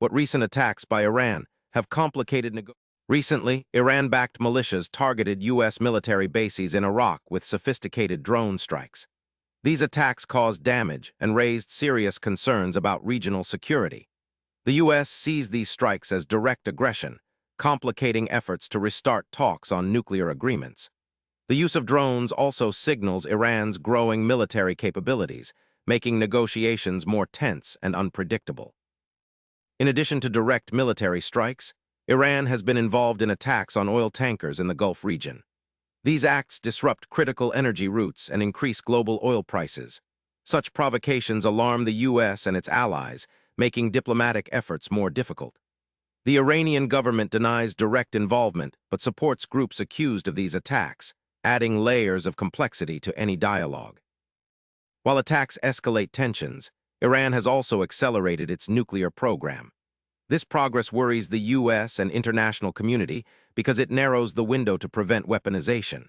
What recent attacks by Iran have complicated negotiations. Recently, Iran-backed militias targeted U.S. military bases in Iraq with sophisticated drone strikes. These attacks caused damage and raised serious concerns about regional security. The U.S. sees these strikes as direct aggression, complicating efforts to restart talks on nuclear agreements. The use of drones also signals Iran's growing military capabilities, making negotiations more tense and unpredictable. In addition to direct military strikes, Iran has been involved in attacks on oil tankers in the Gulf region. These acts disrupt critical energy routes and increase global oil prices. Such provocations alarm the U.S. and its allies, making diplomatic efforts more difficult. The Iranian government denies direct involvement but supports groups accused of these attacks, adding layers of complexity to any dialogue. While attacks escalate tensions, Iran has also accelerated its nuclear program. This progress worries the U.S. and international community because it narrows the window to prevent weaponization.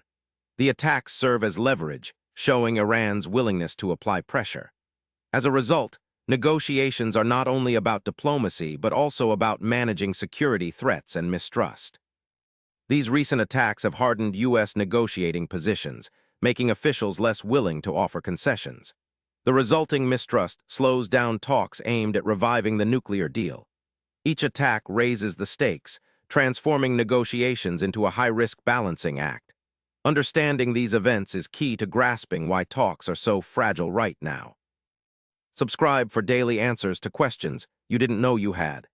The attacks serve as leverage, showing Iran's willingness to apply pressure. As a result, negotiations are not only about diplomacy but also about managing security threats and mistrust. These recent attacks have hardened U.S. negotiating positions, making officials less willing to offer concessions. The resulting mistrust slows down talks aimed at reviving the nuclear deal. Each attack raises the stakes, transforming negotiations into a high-risk balancing act. Understanding these events is key to grasping why talks are so fragile right now. Subscribe for daily answers to questions you didn't know you had.